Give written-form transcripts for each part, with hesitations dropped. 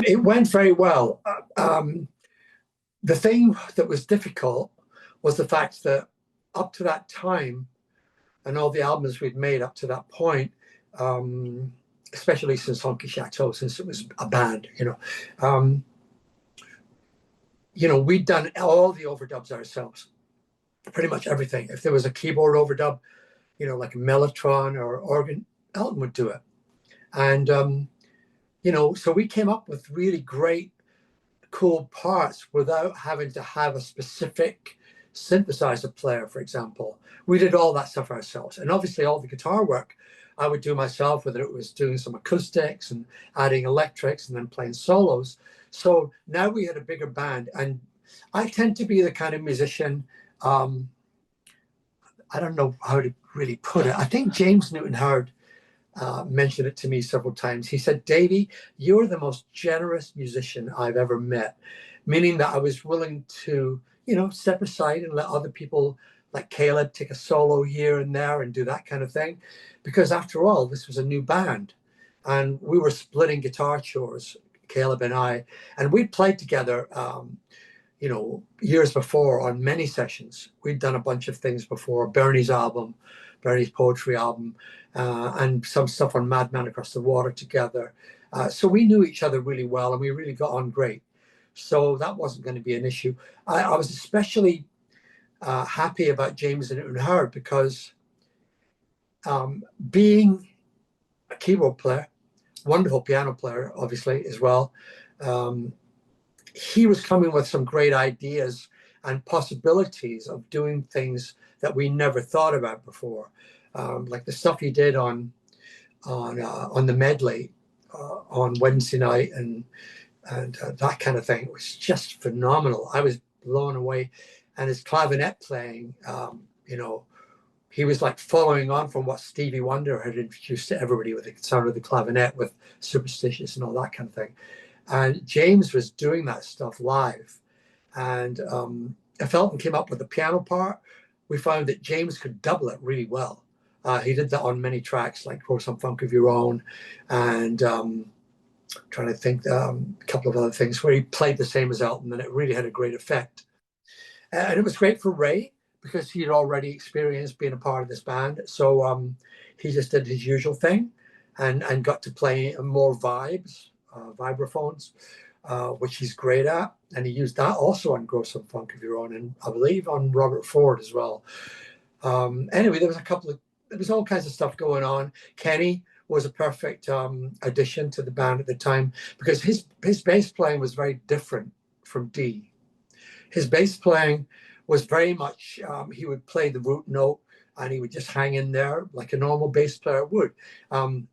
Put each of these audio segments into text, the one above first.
It went very well. The thing that was difficult was the fact that up to that time, and all the albums we'd made up to that point, especially since Honky Chateau, since it was a band, we'd done all the overdubs ourselves, pretty much everything. If there was a keyboard overdub, like a mellotron or organ, Elton would do it. And, so we came up with really great, cool parts without having to have a specific synthesizer player, for example. We did all that stuff ourselves. And obviously all the guitar work I would do myself, whether it was doing some acoustics and adding electrics and then playing solos. So now we had a bigger band, and I tend to be the kind of musician, I don't know how to really put it. I think James Newton Howard mentioned it to me several times. He said, Davey, you're the most generous musician I've ever met, meaning that I was willing to, step aside and let other people like Caleb take a solo here and there and do that kind of thing. Because after all, this was a new band and we were splitting guitar chores, Caleb and I, and we'd played together, years before on many sessions. We'd done a bunch of things before, Bernie's poetry album, and some stuff on Madman Across the Water together. So we knew each other really well and we really got on great. So that wasn't going to be an issue. I was especially happy about James and Newton Howard because being a keyboard player, wonderful piano player, obviously, as well, he was coming with some great ideas and possibilities of doing things that we never thought about before. Like the stuff he did on the medley on Wednesday night and that kind of thing was just phenomenal. I was blown away. And his clavinet playing, he was like following on from what Stevie Wonder had introduced to everybody with the sound of the clavinet, with Superstitious and all that kind of thing. And James was doing that stuff live. And if Elton came up with the piano part, we found that James could double it really well. He did that on many tracks, like Grow Some Funk of Your Own, and trying to think a couple of other things where he played the same as Elton, and it really had a great effect. And it was great for Ray because he had already experienced being a part of this band. So he just did his usual thing and got to play more vibraphones, which he's great at. And he used that also on Grow Some Funk of Your Own, and I believe on Robert Ford as well. Anyway, there was all kinds of stuff going on. Kenny was a perfect addition to the band at the time because his bass playing was very different from Dee. His bass playing was very much, he would play the root note and he would just hang in there like a normal bass player would. And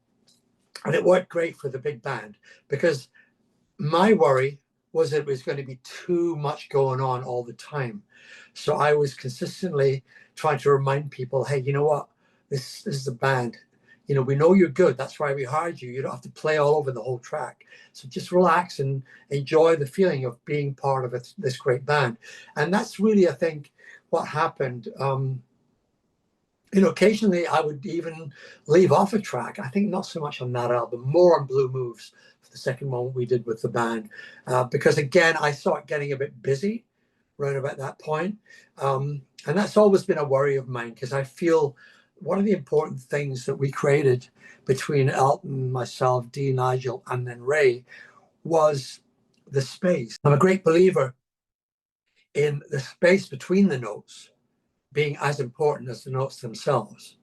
it worked great for the big band because my worry was that it was going to be too much going on all the time. So I was consistently trying to remind people, hey, you know what? This is a band. We know you're good. That's why we hired you. You don't have to play all over the whole track. So just relax and enjoy the feeling of being part of this great band. And that's really, I think, what happened. Occasionally I would even leave off a track. I think not so much on that album, more on Blue Moves, for the second one we did with the band. Because again, I saw it getting a bit busy right about that point. And that's always been a worry of mine because I feel one of the important things that we created between Elton, myself, Dee, Nigel, and then Ray was the space. I'm a great believer in the space between the notes being as important as the notes themselves.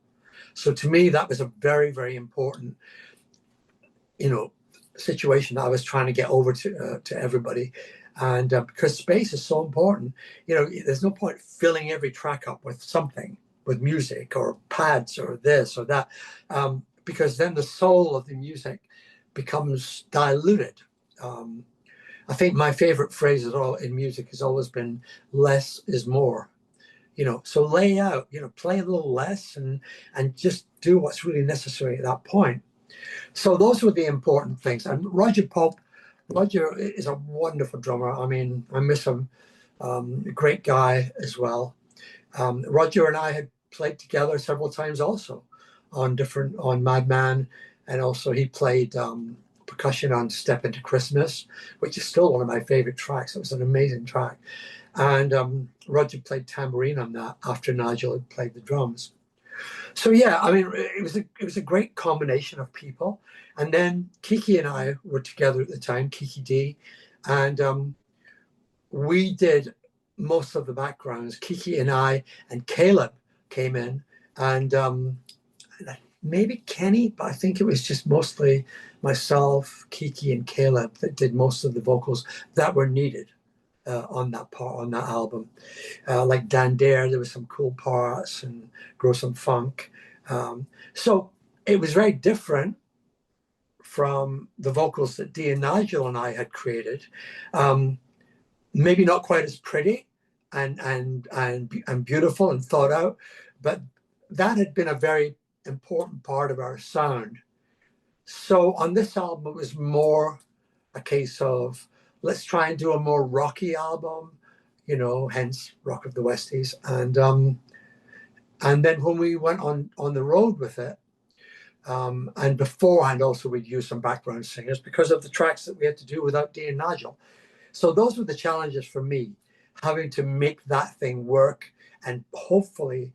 So to me, that was a very, very important, situation that I was trying to get over to everybody. And because space is so important, there's no point filling every track up with something, with music or pads or this or that, because then the soul of the music becomes diluted. I think my favorite phrase in music has always been less is more. So lay out, play a little less and just do what's really necessary at that point. So those were the important things. And Roger is a wonderful drummer. I mean, I miss him. A great guy as well. Roger and I had played together several times also on Madman, and also he played percussion on Step Into Christmas, which is still one of my favorite tracks. It was an amazing track. And Roger played tambourine on that after Nigel had played the drums. So yeah, I mean, it was a great combination of people. And then Kiki and I were together at the time, Kiki D, and we did most of the backgrounds. Kiki and I and Caleb came in, and maybe Kenny, but I think it was just mostly myself, Kiki, and Caleb that did most of the vocals that were needed on that album. Like Dan Dare, there was some cool parts, and Grow Some Funk. So it was very different from the vocals that Dee and Nigel and I had created. Maybe not quite as pretty and beautiful and thought out, but that had been a very important part of our sound. So on this album, it was more a case of let's try and do a more rocky album, hence Rock of the Westies. And then when we went on the road with it, and beforehand also we'd use some background singers because of the tracks that we had to do without Dee and Nigel. So those were the challenges for me, having to make that thing work and hopefully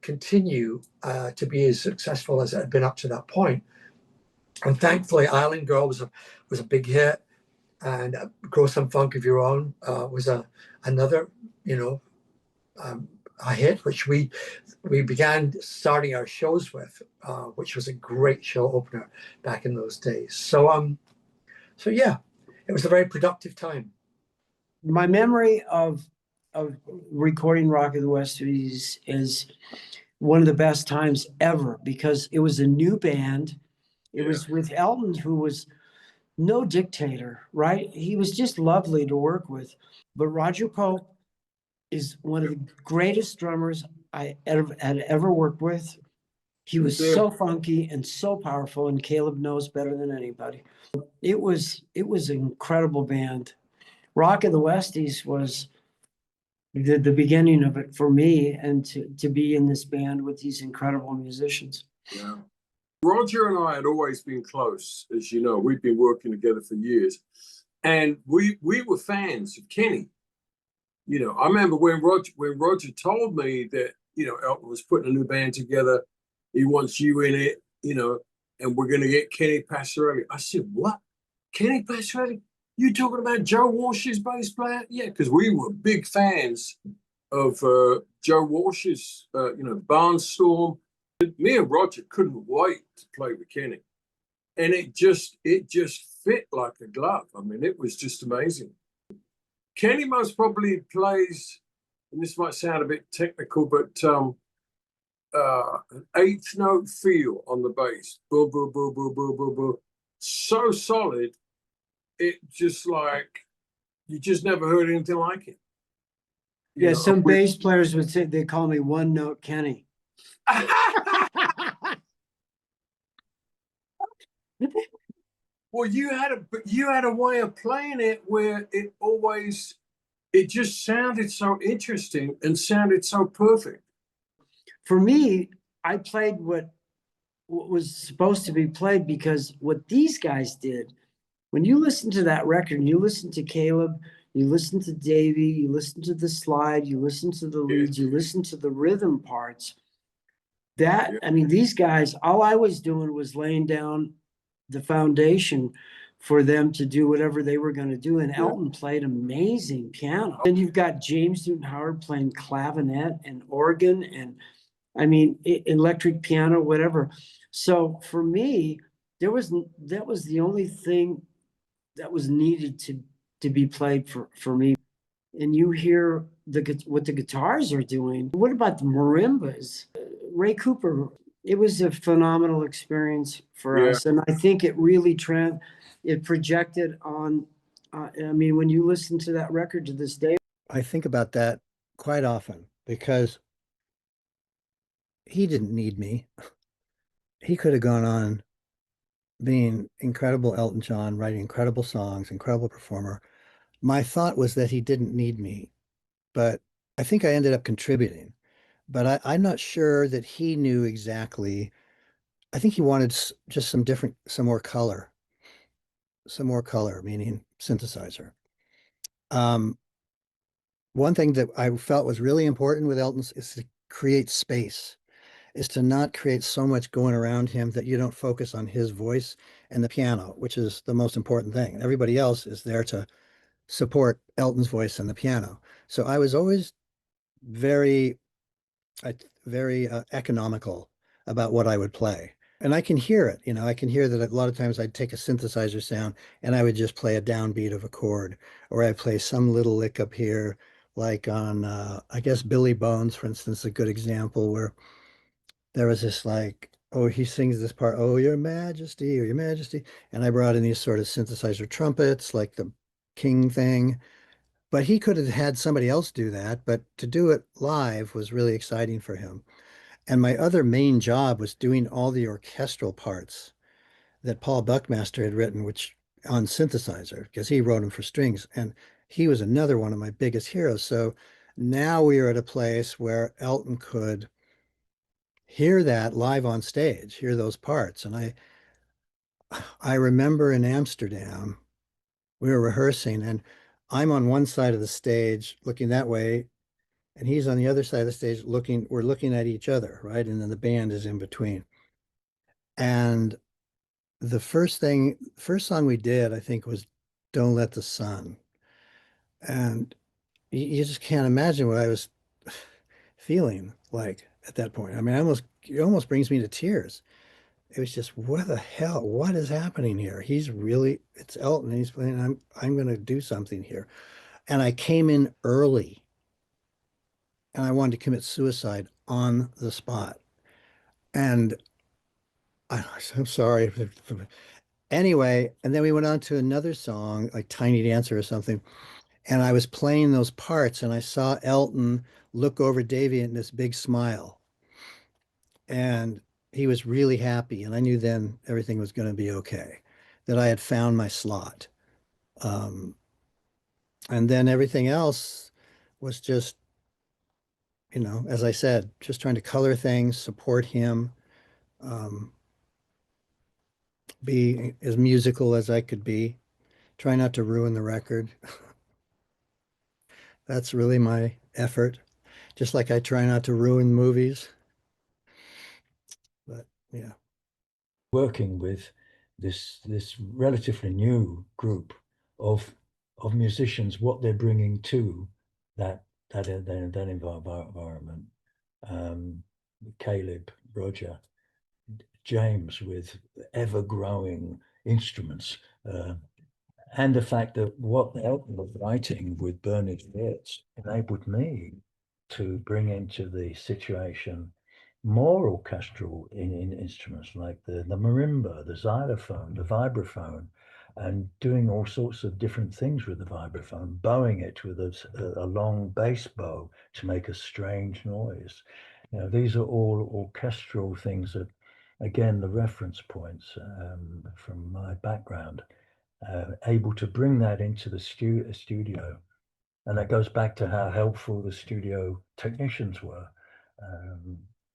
continue to be as successful as it had been up to that point. And thankfully, Island Girl was a big hit, and Grow Some Funk of Your Own was another, a hit, which we began starting our shows with, which was a great show opener back in those days. So yeah, it was a very productive time. My memory of recording Rock of the Westies is one of the best times ever because it was a new band. It was with Elton, who was no dictator, right? He was just lovely to work with. But Roger Pope is one of the greatest drummers I had ever worked with. He was so funky and so powerful, and Caleb knows better than anybody. It was an incredible band. Rock of the Westies was the beginning of it for me, and to be in this band with these incredible musicians. Yeah. Roger and I had always been close, as you know. We'd been working together for years. And we were fans of Kenny. I remember when Roger told me that, Elton was putting a new band together, he wants you in it, and we're going to get Kenny Passarelli. I said, what? Kenny Passarelli? You talking about Joe Walsh's bass player? Yeah, because we were big fans of Joe Walsh's, Barnstorm. Me and Roger couldn't wait to play with Kenny. And it just fit like a glove. I mean, it was just amazing. Kenny most probably plays, and this might sound a bit technical, but an eighth note feel on the bass. Boom, boom, boom, boom, boom, boom, boom. So solid, it just like, you just never heard anything like it. Yeah, some bass players would say, they call me One Note Kenny. Well, you had a way of playing it where it just sounded so interesting and sounded so perfect. For me, I played what was supposed to be played, because what these guys did, when you listen to that record and you listen to Caleb, you listen to Davey, you listen to the slide, you listen to the leads, you listen to the rhythm parts. I mean, these guys, all I was doing was laying down the foundation for them to do whatever they were going to do. And Elton played amazing piano. And you've got James Newton Howard playing clavinet and organ and, I mean, electric piano, whatever. So for me, that was the only thing that was needed to be played for me. And you hear what the guitars are doing. What about the marimbas? Ray Cooper, it was a phenomenal experience for us. And I think it really it projected on, I mean, when you listen to that record to this day. I think about that quite often because he didn't need me. He could have gone on being incredible Elton John, writing incredible songs, incredible performer. My thought was that he didn't need me, but I think I ended up contributing. But I'm not sure that he knew exactly. I think he wanted just some more color. some more color, meaning synthesizer. One thing that I felt was really important with Elton is to create space, is to not create so much going around him that you don't focus on his voice and the piano, which is the most important thing. Everybody else is there to support Elton's voice and the piano. So I was always very, very economical about what I would play. And I can hear it, you know, I can hear that a lot of times I'd take a synthesizer sound and I would just play a downbeat of a chord, or I'd play some little lick up here, like on, I guess Billy Bones, for instance, a good example where there was this like, oh, he sings this part, oh, your majesty, or your majesty. And I brought in these sort of synthesizer trumpets, like the King thing. But he could have had somebody else do that, but to do it live was really exciting for him. And my other main job was doing all the orchestral parts that Paul Buckmaster had written, which on synthesizer, because he wrote them for strings. And he was another one of my biggest heroes. So now we are at a place where Elton could hear that live on stage, hear those parts. And I remember in Amsterdam, we were rehearsing, and I'm on one side of the stage looking that way, and he's on the other side of the stage looking, we're looking at each other, right? And then the band is in between. And the first song we did, I think, was Don't Let the Sun. And you just can't imagine what I was feeling like at that point. I mean, it almost brings me to tears. It was just, what the hell? What is happening here? It's Elton. He's playing, I'm going to do something here. And I came in early and I wanted to commit suicide on the spot. And I'm sorry. Anyway, and then we went on to another song, like Tiny Dancer or something. And I was playing those parts and I saw Elton look over Davey and this big smile. And he was really happy. And I knew then everything was going to be okay, that I had found my slot. Um, and then everything else was just, you know, as I said, just trying to color things, support him, um, be as musical as I could be, try not to ruin the record. That's really my effort, just like I try not to ruin movies. But yeah. Working with this relatively new group of musicians, what they're bringing to that environment. Caleb, Roger, James with ever-growing instruments, and the fact that what Elton was writing with Bernard Wirtz enabled me to bring into the situation more orchestral in instruments like the marimba, the xylophone, the vibraphone, and doing all sorts of different things with the vibraphone, bowing it with a long bass bow to make a strange noise. You know, these are all orchestral things that, again, the reference points from my background, able to bring that into the studio. And that goes back to how helpful the studio technicians were.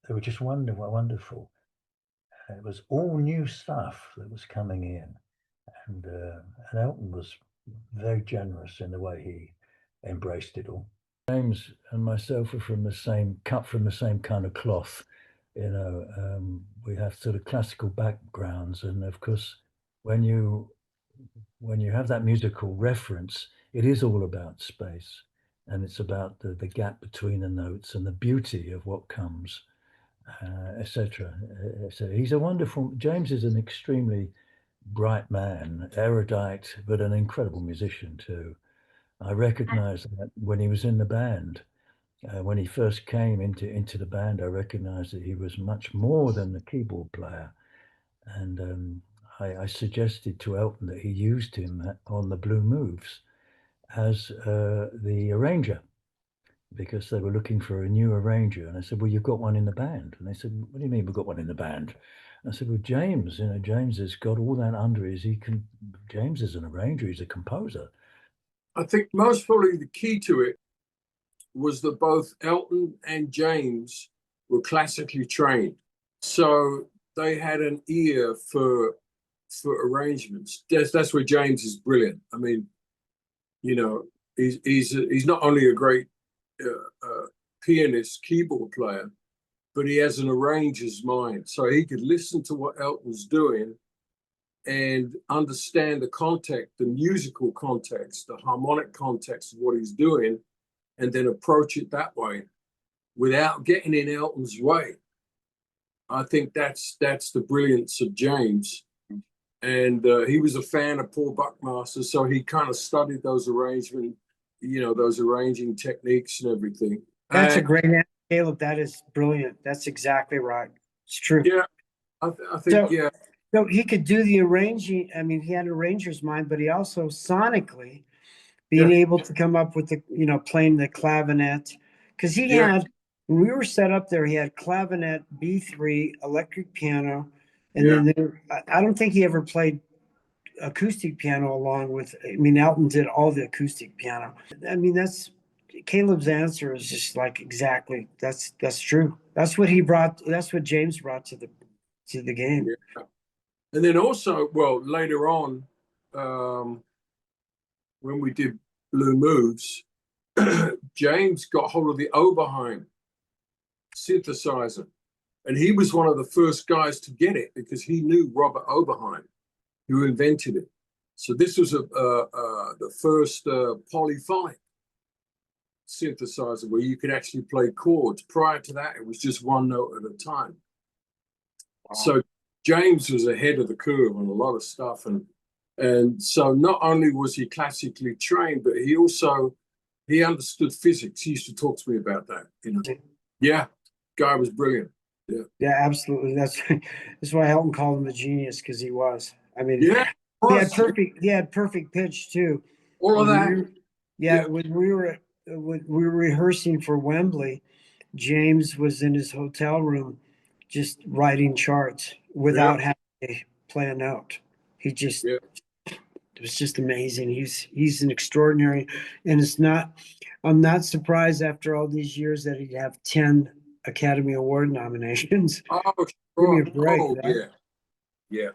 They were just wonderful. It was all new stuff that was coming in, and Elton was very generous in the way he embraced it all. James and myself are cut from the same kind of cloth. You know, we have sort of classical backgrounds, and of course, when you have that musical reference, it is all about space, and it's about the gap between the notes and the beauty of what comes, etc. So James is an extremely bright man, erudite, but an incredible musician too. I recognized that when he was in the band. When he first came into the band, I recognized that he was much more than a keyboard player. And I suggested to Elton that he used him on the Blue Moves as the arranger, because they were looking for a new arranger. And I said, well, you've got one in the band. And they said, what do you mean we've got one in the band? And I said, well, James has got all that under James is an arranger, he's a composer. I think most probably the key to it was that both Elton and James were classically trained. So they had an ear for for arrangements. That's where James is brilliant. I mean, you know, he's not only a great pianist, keyboard player, but he has an arranger's mind. So he could listen to what Elton's doing and understand the context, the musical context, the harmonic context of what he's doing, and then approach it that way without getting in Elton's way. I think that's the brilliance of James. And he was a fan of Paul Buckmaster, so he kind of studied those arranging techniques and everything. That's a great answer, Caleb. That is brilliant. That's exactly right. It's true. Yeah, I think, yeah. So he could do the arranging. I mean, he had an arranger's mind, but he also sonically being able to come up with the, playing the clavinet. Because he had, when we were set up there, he had clavinet, B3, electric piano, and then I don't think he ever played acoustic piano along with, Elton did all the acoustic piano. I mean, Caleb's answer is just like exactly, that's true. That's what James brought to the game. Yeah. And then also, well, later on, when we did Blue Moves, James got hold of the Oberheim synthesizer. And he was one of the first guys to get it because he knew Robert Oberheim, who invented it. So this was the first polyphonic synthesizer where you could actually play chords. Prior to that, it was just one note at a time. Wow. So James was ahead of the curve on a lot of stuff. And so not only was he classically trained, but he understood physics. He used to talk to me about that. Yeah, guy was brilliant. Yeah, absolutely. That's why Elton called him a genius, because he was. I mean, he had perfect pitch too. All of that. When we were rehearsing for Wembley, James was in his hotel room just writing charts without having to play a note. He just it was just amazing. He's an extraordinary, and I'm not surprised after all these years that he'd have 10 Academy Award nominations. Oh, Give me a break, oh, right? Yeah.